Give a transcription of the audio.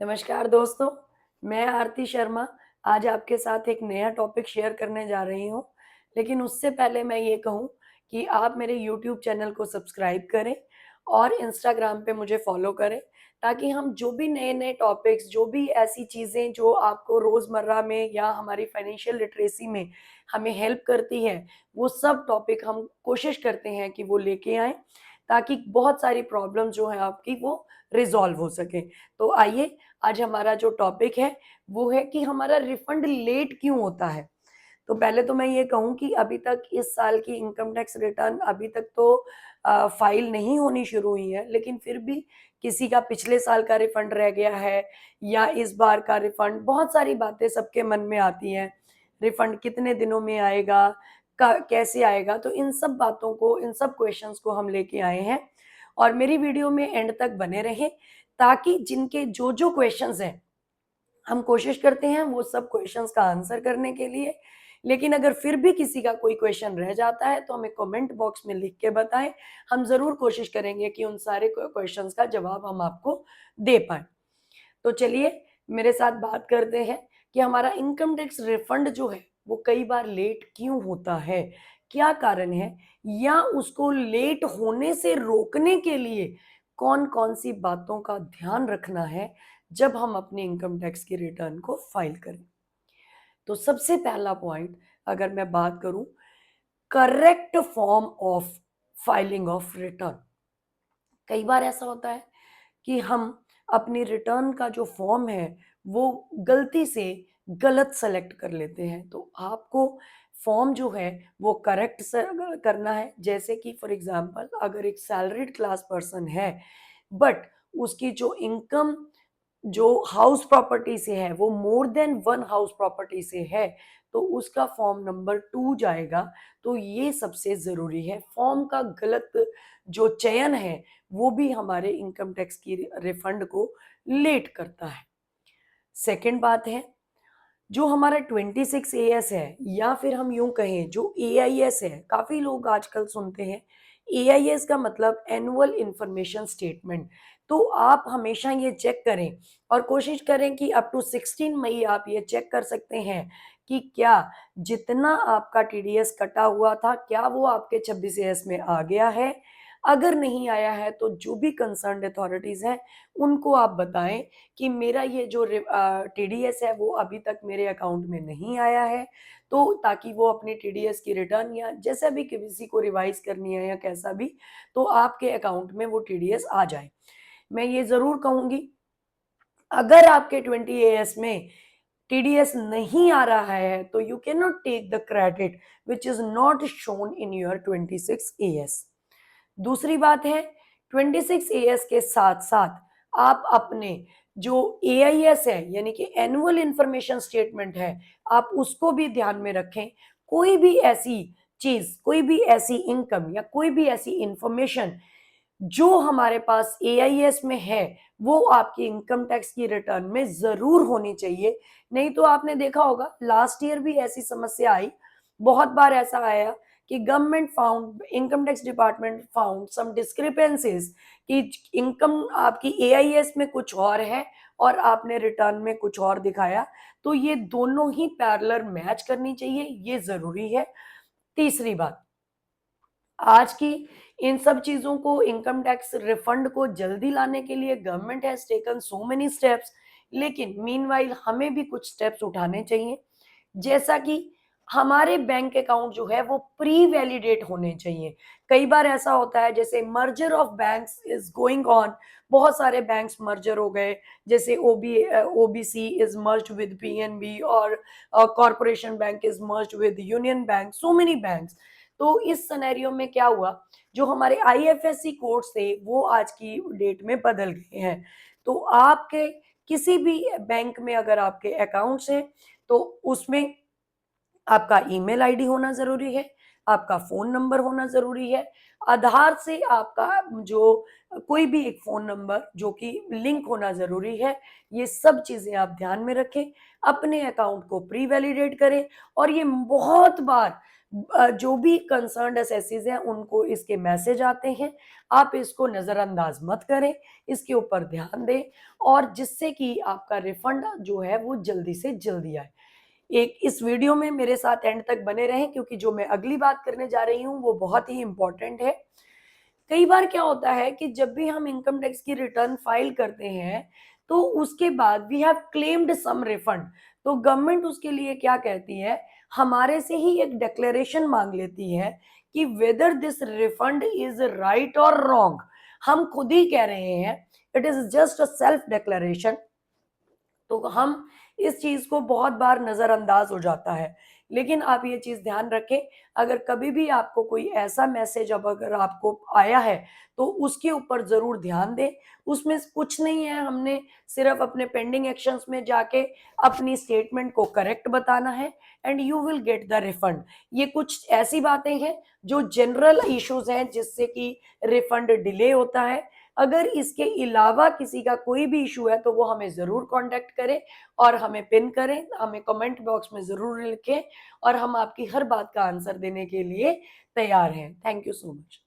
नमस्कार दोस्तों, मैं आरती शर्मा आज आपके साथ एक नया टॉपिक शेयर करने जा रही हूँ। लेकिन उससे पहले मैं ये कहूँ कि आप मेरे यूट्यूब चैनल को सब्सक्राइब करें और इंस्टाग्राम पे मुझे फॉलो करें, ताकि हम जो भी नए-नए टॉपिक्स, जो भी ऐसी चीज़ें जो आपको रोज़मर्रा में या हमारी फाइनेंशियल लिटरेसी में हमें हेल्प करती है, वो सब टॉपिक हम कोशिश करते हैं कि वो लेके आएँ, ताकि बहुत सारी प्रॉब्लम जो है आपकी वो रिज़ॉल्व हो सके। तो आइए, आज हमारा जो टॉपिक है वो है कि हमारा रिफंड लेट क्यों होता है। तो पहले तो मैं ये कहूँ कि अभी तक इस साल की इनकम टैक्स रिटर्न अभी तक तो फाइल नहीं होनी शुरू हुई है, लेकिन फिर भी किसी का पिछले साल का रिफंड रह गया है या इस बार का रिफंड, बहुत सारी बातें सबके मन में आती हैं। रिफंड कितने दिनों में आएगा, कैसे आएगा, तो इन सब बातों को, इन सब क्वेश्चंस को हम लेके आए हैं और मेरी वीडियो में एंड तक बने रहें, ताकि जिनके जो क्वेश्चंस हैं, हम कोशिश करते हैं वो सब क्वेश्चंस का आंसर करने के लिए। लेकिन अगर फिर भी किसी का कोई क्वेश्चन रह जाता है तो हमें कमेंट बॉक्स में लिख के बताएं। हम ज़रूर कोशिश करेंगे कि उन सारे क्वेश्चंस का जवाब हम आपको दे पाएँ। तो चलिए, मेरे साथ बात करते हैं कि हमारा इनकम टैक्स रिफंड जो है वो कई बार लेट क्यों होता है? क्या कारण है? या उसको लेट होने से रोकने के लिए कौन-कौन सी बातों का ध्यान रखना है जब हम अपनी इनकम टैक्स की रिटर्न को फाइल करें? तो सबसे पहला पॉइंट, अगर मैं बात करूं, correct form of filing of return. कई बार ऐसा होता है कि हम अपनी रिटर्न का जो फॉर्म है वो गलती से गलत सेलेक्ट कर लेते हैं। तो आपको फॉर्म जो है वो करेक्ट करना है। जैसे कि फॉर एग्जांपल, अगर एक सैलरीड क्लास पर्सन है बट उसकी जो इनकम जो हाउस प्रॉपर्टी से है वो more than one house property से है, तो उसका फॉर्म नंबर 2 जाएगा। तो ये सबसे ज़रूरी है। फॉर्म का गलत जो चयन है वो भी हमारे इनकम टैक्स की रिफंड को लेट करता है। सेकंड बात है, जो हमारा 26 एएस है या फिर हम यूँ कहें जो एआईएस है, काफ़ी लोग आजकल सुनते हैं। एआईएस का मतलब एनुअल इन्फॉर्मेशन स्टेटमेंट। तो आप हमेशा ये चेक करें और कोशिश करें कि अप टू 16 मई आप ये चेक कर सकते हैं कि क्या जितना आपका टीडीएस कटा हुआ था, क्या वो आपके 26 एएस में आ गया है? अगर नहीं आया है तो जो भी कंसर्न्ड अथॉरिटीज़ हैं, उनको आप बताएँ कि मेरा ये जो टीडीएस है वो अभी तक मेरे अकाउंट में नहीं आया है, तो ताकि वो अपनी टीडीएस की रिटर्न या जैसा भी किसी को रिवाइज़ करनी है या कैसा भी, तो आपके अकाउंट में वो टीडीएस आ जाए। मैं ये ज़रूर कहूँगी, अगर आपके 20 एएस में टीडीएस नहीं आ रहा है तो you can not take the credit which is not shown in your 26 A S. दूसरी बात है, 26 एएस के साथ-साथ आप अपने जो एआईएस है, यानी कि एनुअल इन्फॉर्मेशन स्टेटमेंट है, आप उसको भी ध्यान में रखें। कोई भी ऐसी चीज़, कोई भी ऐसी इनकम या कोई भी ऐसी इन्फॉर्मेशन जो हमारे पास एआईएस में है, वो आपकी इनकम टैक्स की रिटर्न में ज़रूर होनी चाहिए। नहीं तो आपने देखा होगा लास्ट ईयर भी ऐसी समस्या आई, बहुत बार ऐसा आया कि government found, income tax department found some discrepancies कि इनकम आपकी एआईएस में कुछ और है और आपने रिटर्न में कुछ और दिखाया। तो ये दोनों ही पैरेलल मैच करनी चाहिए, ये ज़रूरी है। तीसरी बात, आज की इन सब चीज़ों को, इनकम टैक्स रिफंड को जल्दी लाने के लिए government has taken so many steps, लेकिन मीनवाइल हमें भी कुछ स्टेप्स उठाने चाहिए। जैसा कि हमारे बैंक अकाउंट जो है वो प्री वैलिडेट होने चाहिए। कई बार ऐसा होता है, जैसे merger of banks is going on, बहुत सारे बैंक्स मर्जर हो गए, जैसे OBC is merged with PNB और corporation bank is merged with union bank, so many banks. तो इस सिनेरियो में क्या हुआ, जो हमारे आईएफएससी कोड्स थे वो आज की डेट में बदल गए हैं। तो आपके किसी भी बैंक में अगर आपके अकाउंट्स हैं, तो उसमें आपका ईमेल आईडी होना ज़रूरी है, आपका फ़ोन नंबर होना ज़रूरी है, आधार से आपका जो कोई भी एक फ़ोन नंबर जो कि लिंक होना ज़रूरी है। ये सब चीज़ें आप ध्यान में रखें, अपने अकाउंट को प्री वैलिडेट करें और ये जो भी कंसर्न्ड एसएससीज़ हैं उनको इसके मैसेज आते हैं, आप इसको नज़रअंदाज मत करें, इसके ऊपर ध्यान दें और जिससे कि आपका रिफंड जो है वो जल्दी से जल्दी आए। एक इस वीडियो में मेरे साथ एंड तक बने रहें क्योंकि जो मैं अगली बात करने जा रही हूँ वो बहुत ही इम्पोर्टेंट है। कई बार क्या होता है कि जब भी हम इनकम टैक्स की रिटर्न फाइल करते हैं, तो उसके बाद we have claimed some refund, तो गवर्नमेंट उसके लिए क्या कहती है, हमारे से ही एक डिक्लेरेशन माँग लेती है कि whether this refund is right और रॉन्ग। हम खुद ही कह रहे हैं, it is just a self declaration. तो हम इस चीज़ को बहुत बार नज़रअंदाज हो जाता है। लेकिन आप ये चीज़ ध्यान रखें, अगर कभी भी आपको कोई ऐसा मैसेज अब अगर आपको आया है, तो उसके ऊपर ज़रूर ध्यान दें। उसमें कुछ नहीं है, हमने सिर्फ़ अपने पेंडिंग एक्शंस में जाके अपनी स्टेटमेंट को करेक्ट बताना है and you will get the refund. ये कुछ ऐसी बातें हैं जो जनरल इश्यूज़ हैं जिससे कि रिफंड डिले होता है। अगर इसके अलावा किसी का कोई भी इश्यू है तो वो हमें ज़रूर कॉन्टैक्ट करें और हमें पिन करें, हमें कमेंट बॉक्स में ज़रूर लिखें और हम आपकी हर बात का आंसर देने के लिए तैयार हैं। Thank you so much.